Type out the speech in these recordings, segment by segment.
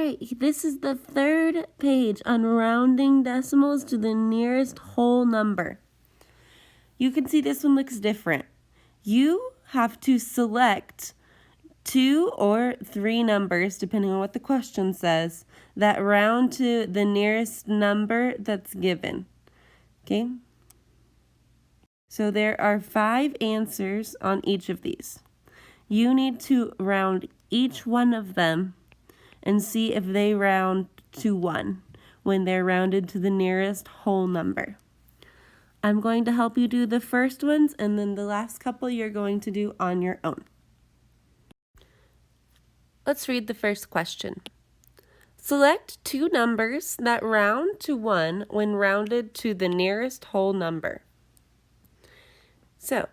right, this is the third page on rounding decimals to the nearest whole number. You can see this one looks different. You have to select 2 or 3 numbers, depending on what the question says, that round to the nearest number that's given. Okay? So there are 5 answers on each of these. You need to round each one of them and see if they round to 1 when they're rounded to the nearest whole number. I'm going to help you do the first ones, and then the last couple you're going to do on your own. Let's read the first question. Select 2 numbers that round to 1 when rounded to the nearest whole number. So,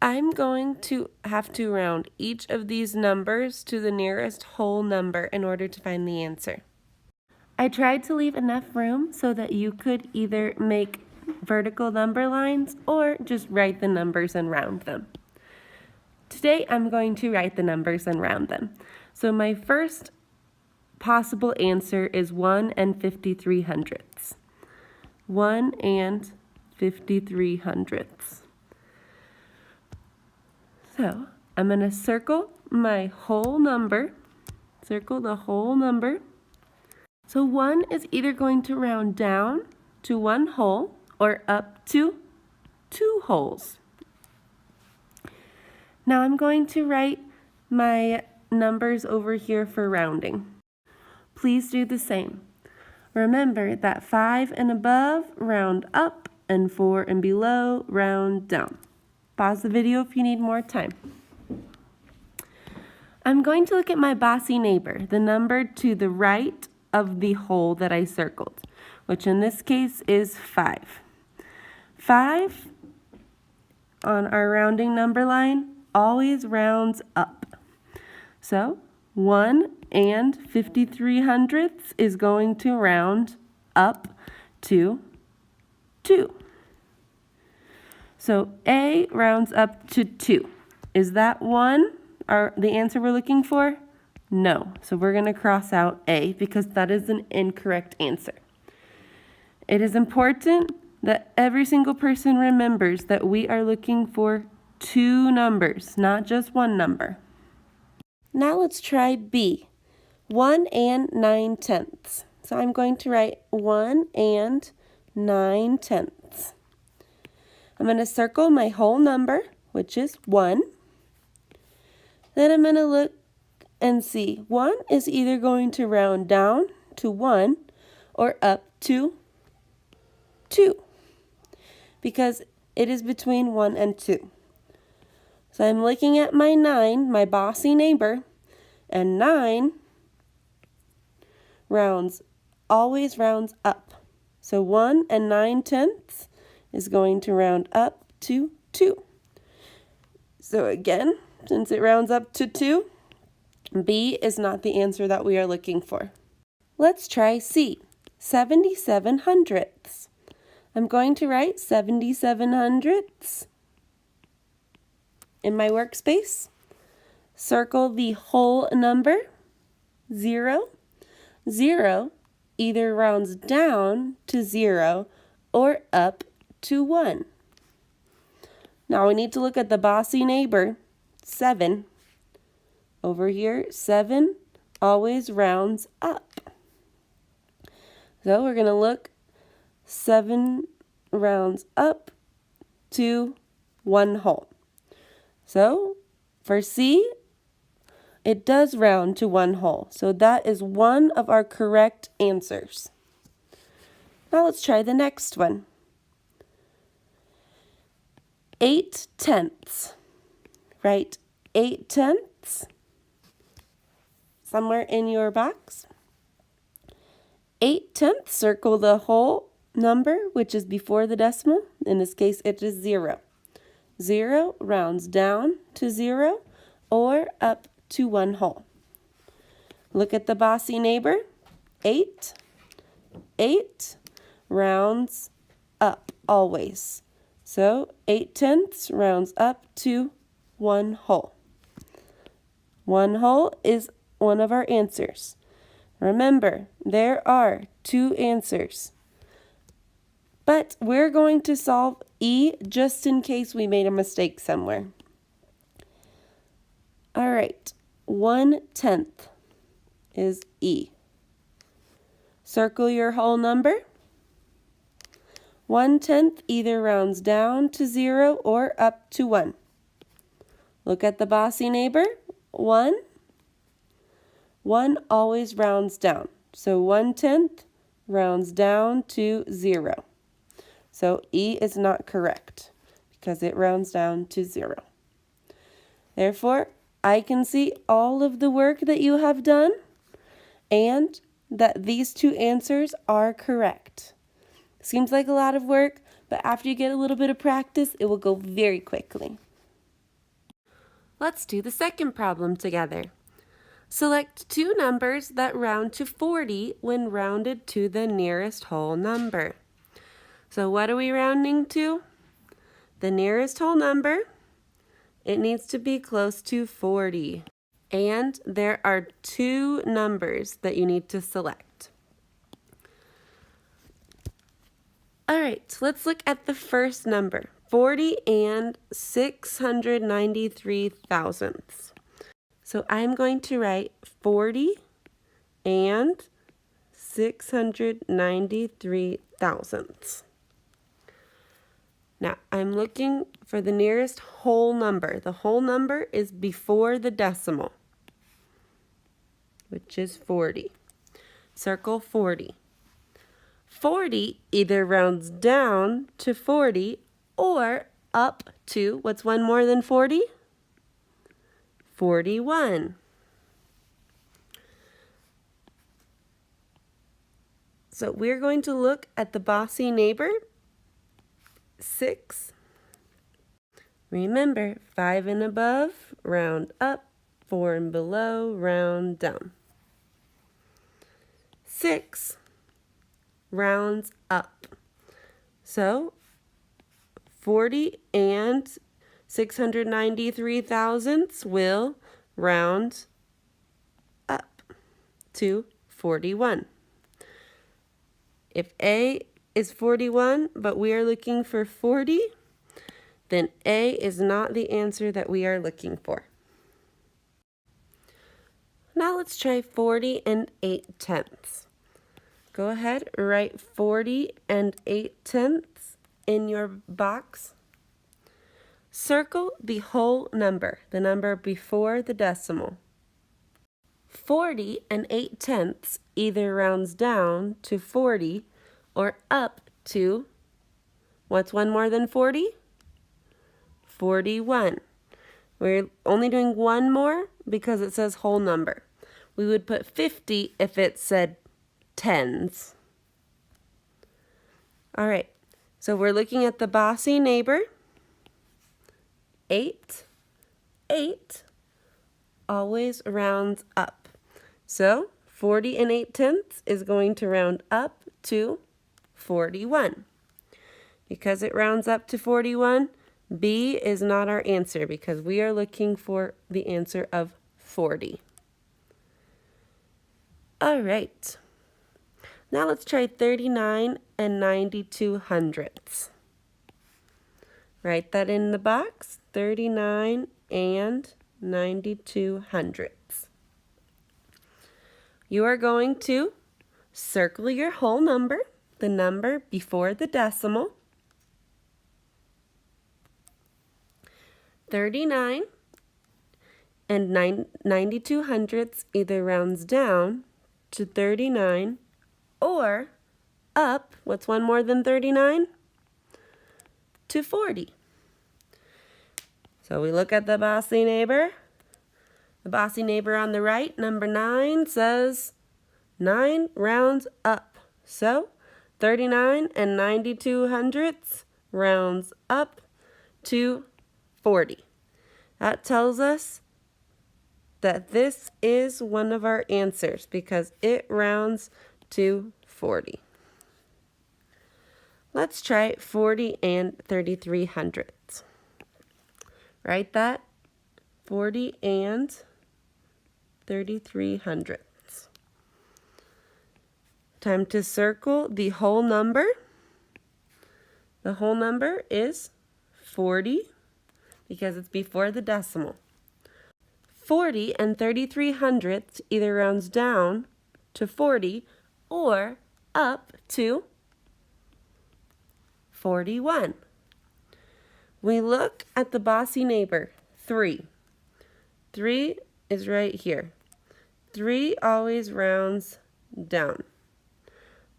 I'm going to have to round each of these numbers to the nearest whole number in order to find the answer. I tried to leave enough room so that you could either make vertical number lines or just write the numbers and round them. Today I'm going to write the numbers and round them. So my first possible answer is 1 and 53 hundredths. 1 and 53 hundredths. So I'm going to circle my whole number, circle the whole number. So 1 is either going to round down to 1 whole or up to 2 wholes. Now I'm going to write my numbers over here for rounding. Please do the same. Remember that 5 and above round up and 4 and below round down. Pause the video if you need more time. I'm going to look at my bossy neighbor, the number to the right of the hole that I circled, which in this case is 5. 5 on our rounding number line always rounds up. So 1 and 53 hundredths is going to round up to 2. So A rounds up to 2. Is that 1 the answer we're looking for? No. So we're going to cross out A because that is an incorrect answer. It is important that every single person remembers that we are looking for 2 numbers, not just 1 number. Now let's try B, 1 and 9 tenths. So I'm going to write 1 and 9 tenths. I'm going to circle my whole number, which is 1. Then I'm going to look and see 1 is either going to round down to 1 or up to 2 because it is between 1 and 2. So I'm looking at my 9, my bossy neighbor, and 9 always rounds up. So 1 and 9 tenths is going to round up to 2. So again, since it rounds up to 2, B is not the answer that we are looking for. Let's try C, 77 hundredths. I'm going to write 77 hundredths in my workspace. Circle the whole number, 0. 0 either rounds down to 0 or up to 1. Now we need to look at the bossy neighbor, 7. Over here, 7 always rounds up. So we're going to look, 7 rounds up to 1 whole. So for C, it does round to 1 whole. So that is one of our correct answers. Now let's try the next one. 8 tenths. Write 8 tenths somewhere in your box. 8 tenths, circle the whole number, which is before the decimal. In this case, it is 0. 0 rounds down to 0 or up to 1 whole. Look at the bossy neighbor, 8. 8 rounds up always. So 8 tenths rounds up to 1 whole. 1 whole is one of our answers. Remember, there are two answers. But we're going to solve E just in case we made a mistake somewhere. All right, 1/10 is E. Circle your whole number. 1/10 either rounds down to 0 or up to 1. Look at the bossy neighbor. 1. 1 always rounds down. So 1/10 rounds down to 0. So E is not correct because it rounds down to 0. Therefore, I can see all of the work that you have done and that these two answers are correct. Seems like a lot of work, but after you get a little bit of practice, it will go very quickly. Let's do the second problem together. Select two numbers that round to 40 when rounded to the nearest whole number. So what are we rounding to? The nearest whole number. It needs to be close to 40. And there are two numbers that you need to select. All right, let's look at the first number, 40 and 693 thousandths. So I'm going to write 40 and 693 thousandths. Now, I'm looking for the nearest whole number. The whole number is before the decimal, which is 40. Circle 40. 40 either rounds down to 40 or up to, what's one more than 40? 41. So we're going to look at the bossy neighbor, 6. Remember, 5 and above, round up, 4 and below, round down. 6 rounds up. So 40 and 693 thousandths will round up to 41. If A is 41, but we are looking for 40, then A is not the answer that we are looking for. Now let's try 40 and 8/10. Go ahead, write 40 and 8/10 in your box. Circle the whole number, the number before the decimal. 40 and 8/10 either rounds down to 40 or up to, what's one more than 40? 41. We're only doing one more because it says whole number. We would put 50 if it said tens. All right, so we're looking at the bossy neighbor. 8 always rounds up. So 40 and 8/10 is going to round up to 41. Because it rounds up to 41, B is not our answer because we are looking for the answer of 40. All right. Now let's try 39 and 92 hundredths. Write that in the box, 39 and 92 hundredths. You are going to circle your whole number, the number before the decimal. 39 and 92 hundredths either rounds down to 39 or up, what's one more than 39? To 40. So we look at the bossy neighbor. The bossy neighbor on the right, number 9, says 9 rounds up. So 39 and 92 hundredths rounds up to 40. That tells us that this is one of our answers because it rounds to 40. Let's try 40 and 33 hundredths. Write that, 40 and 33 hundredths. Time to circle the whole number. The whole number is 40 because it's before the decimal. 40 and 33/100 either rounds down to 40 or up to 41. We look at the bossy neighbor, 3. 3 is right here. 3 always rounds down.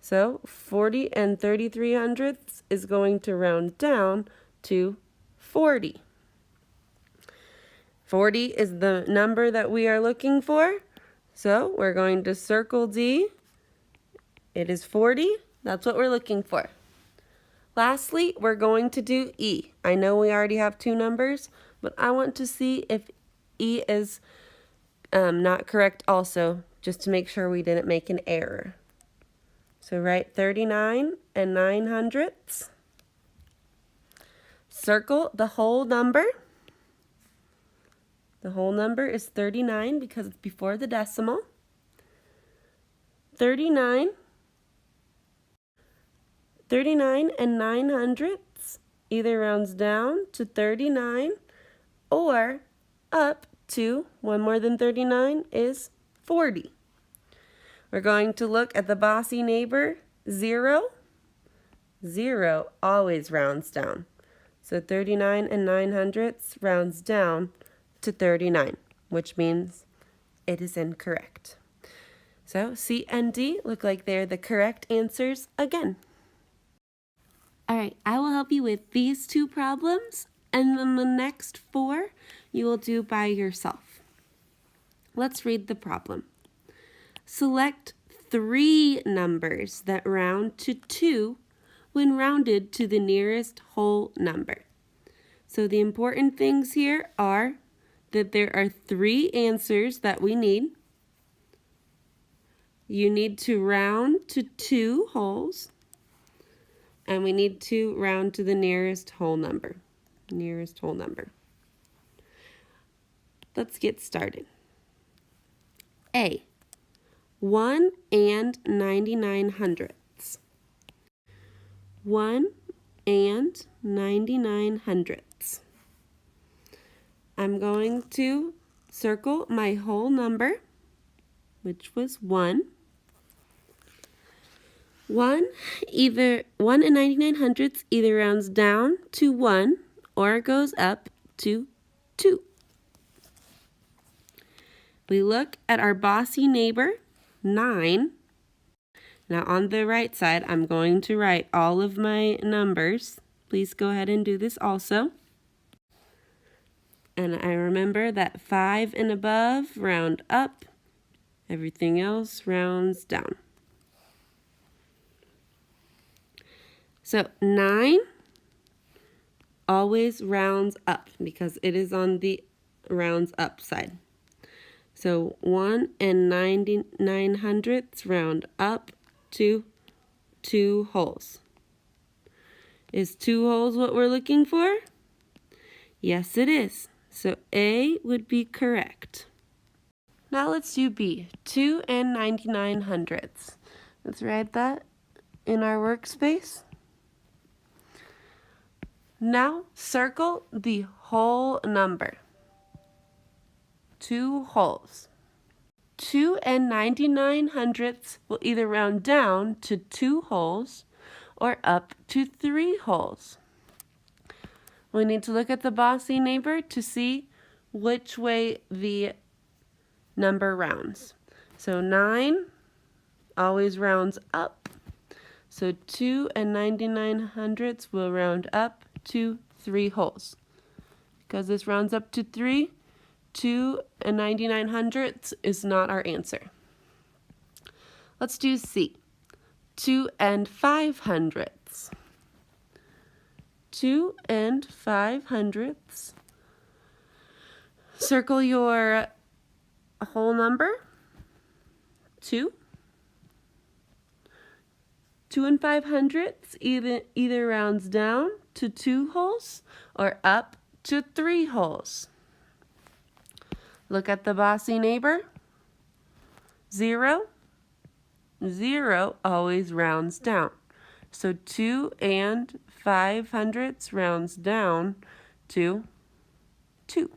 So 40 and 33/100 is going to round down to 40. 40 is the number that we are looking for. So we're going to circle D. It is 40. That's what we're looking for. Lastly, we're going to do E. I know we already have 2 numbers, but I want to see if E is not correct also, just to make sure we didn't make an error. So write 39 and 9/100. Circle the whole number. The whole number is 39 because it's before the decimal. 39 and 9/100 either rounds down to 39 or up to, one more than 39 is 40. We're going to look at the bossy neighbor, 0. 0 always rounds down. So 39 and 9/100 rounds down to 39, which means it is incorrect. So C and D look like they're the correct answers again. All right, I will help you with these 2 problems, and then the next 4 you will do by yourself. Let's read the problem. Select 3 numbers that round to 2 when rounded to the nearest whole number. So the important things here are that there are 3 answers that we need. You need to round to 2 wholes, and we need to round to the nearest whole number. Nearest whole number. Let's get started. A, 1 and 99/100. 1 and 99/100. I'm going to circle my whole number, which was 1. 1 and 99/100 either rounds down to 1 or goes up to 2. We look at our bossy neighbor, 9. Now on the right side, I'm going to write all of my numbers. Please go ahead and do this also. And I remember that 5 and above round up. Everything else rounds down. So 9 always rounds up because it is on the rounds up side. So 1 and 99/100 round up to 2 wholes. Is 2 wholes what we're looking for? Yes, it is. So A would be correct. Now let's do B, 2 and 99/100. Let's write that in our workspace. Now circle the whole number. 2 wholes. 2 and 99/100 will either round down to 2 wholes or up to 3 wholes. We need to look at the bossy neighbor to see which way the number rounds. So 9 always rounds up. So 2 and 99/100 will round up to 3 wholes. Because this rounds up to 3, 2 and 99/100 is not our answer. Let's do C. 2 and 5/100. 2 and 5/100. Circle your whole number. 2. 2 and 5/100 either rounds down to 2 wholes or up to 3 wholes. Look at the bossy neighbor. 0. 0 always rounds down. So 2 and 5/100 rounds down to 2.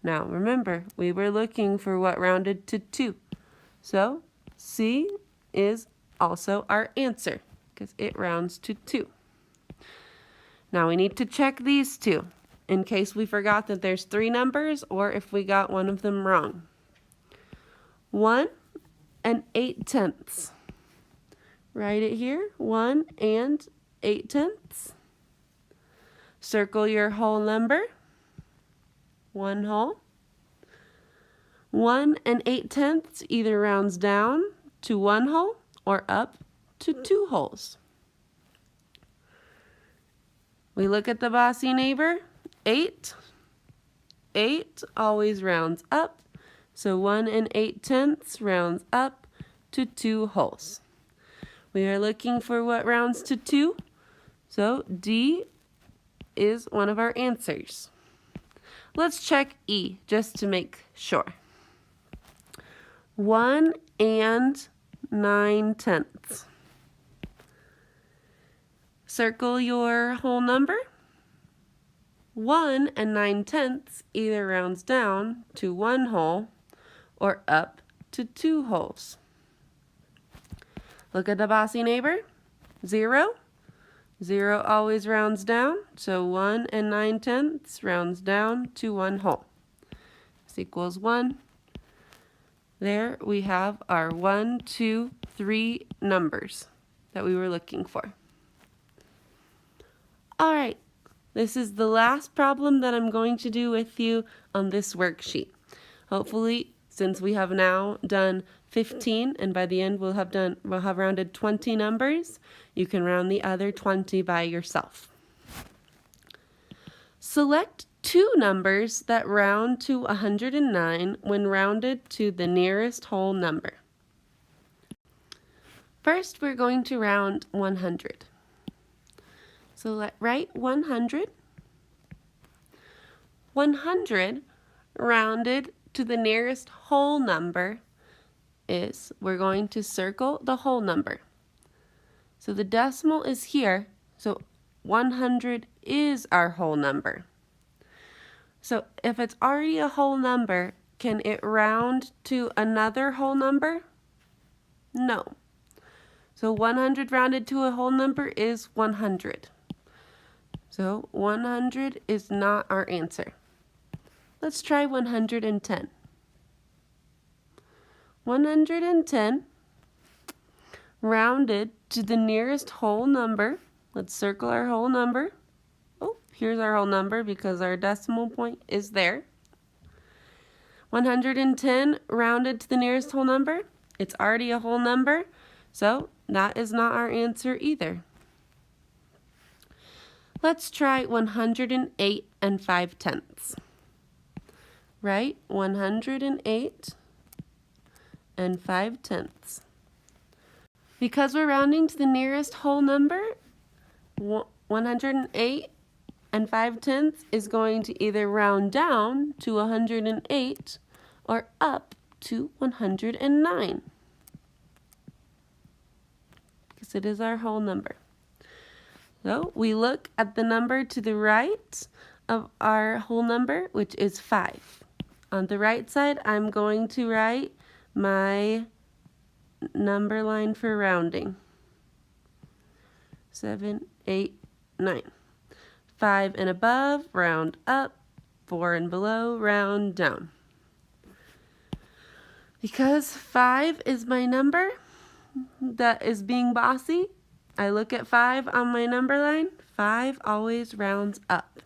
Now remember, we were looking for what rounded to 2. So C is also our answer because it rounds to 2. Now we need to check these two in case we forgot that there's 3 numbers or if we got one of them wrong. 1 and 8/10. Write it here, 1 and 8/10. Circle your whole number, 1 whole. 1 and 8/10 either rounds down to 1 whole or up to 2 wholes. We look at the bossy neighbor, 8. 8 always rounds up, so 1 and 8/10 rounds up to 2 wholes. We are looking for what rounds to 2, so D is one of our answers. Let's check E just to make sure. 1 and 9/10. Circle your whole number. 1 and 9/10 either rounds down to 1 whole or up to 2 wholes. Look at the bossy neighbor. 0. 0 always rounds down, so 1 and 9/10 rounds down to 1 whole. This equals 1. There we have our 1, 2, 3 numbers that we were looking for. All right, this is the last problem that I'm going to do with you on this worksheet. Hopefully, since we have now done 15 and by the end we'll have rounded 20 numbers, you can round the other 20 by yourself. Select 2 numbers that round to 109 when rounded to the nearest whole number. First, we're going to round 100. So write 100. 100 rounded to the nearest whole number is, we're going to circle the whole number. So the decimal is here, so 100 is our whole number. So if it's already a whole number, can it round to another whole number? No. So 100 rounded to a whole number is 100. So 100 is not our answer. Let's try 110. 110 rounded to the nearest whole number. Let's circle our whole number. Oh, here's our whole number because our decimal point is there. 110 rounded to the nearest whole number. It's already a whole number, so that is not our answer either. Let's try 108 and 5/10. Right? 108 and 5/10. Because we're rounding to the nearest whole number, 108 and 5/10 is going to either round down to 108 or up to 109. Because it is our whole number. So we look at the number to the right of our whole number, which is 5. On the right side, I'm going to write my number line for rounding. 7, 8, 9. 5 and above, round up. 4 and below, round down. Because 5 is my number that is being bossy, I look at 5 on my number line. 5 always rounds up.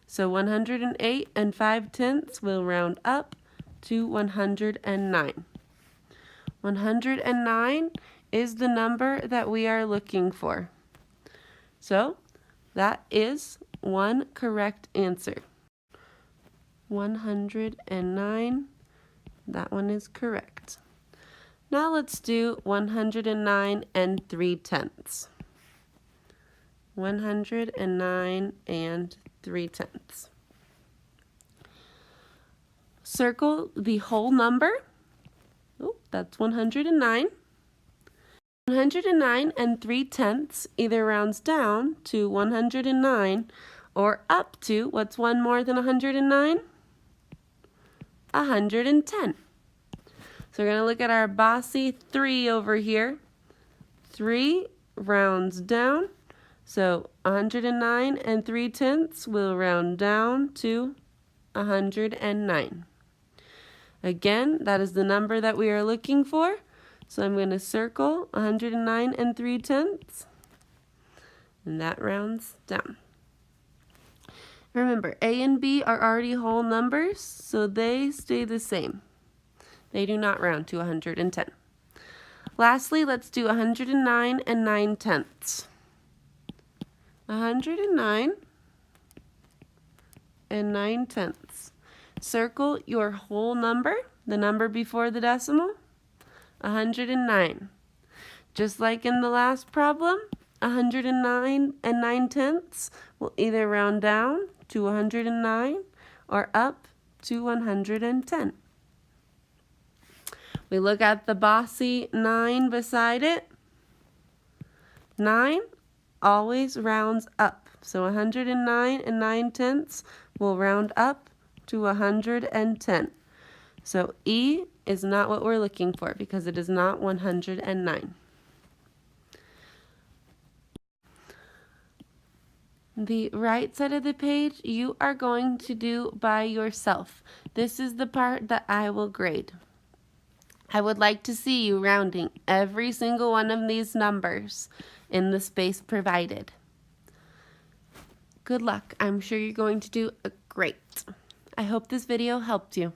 So 108 and 5/10 will round up to 109. 109 is the number that we are looking for. So that is one correct answer. 109, that one is correct. Now let's do 109 and 3/10. 109 and 3/10. Circle the whole number. Oh, that's 109. 109 and 3/10 either rounds down to 109 or up to, what's one more than 109? 110. So we're going to look at our bossy 3 over here. 3 rounds down. So 109 and 3/10 will round down to 109. Again, that is the number that we are looking for. So I'm going to circle 109 and 3/10, and that rounds down. Remember, A and B are already whole numbers, so they stay the same. They do not round to 110. Lastly, let's do 109 and 9/10. 109 and 9/10. Circle your whole number, the number before the decimal, 109. Just like in the last problem, 109 and 9/10 will either round down to 109 or up to 110. We look at the bossy 9 beside it. 9 always rounds up. So 109 and 9/10 will round up to 110. So E is not what we're looking for because it is not 109. The right side of the page you are going to do by yourself. This is the part that I will grade. I would like to see you rounding every single one of these numbers in the space provided. Good luck. I'm sure you're going to do great. I hope this video helped you.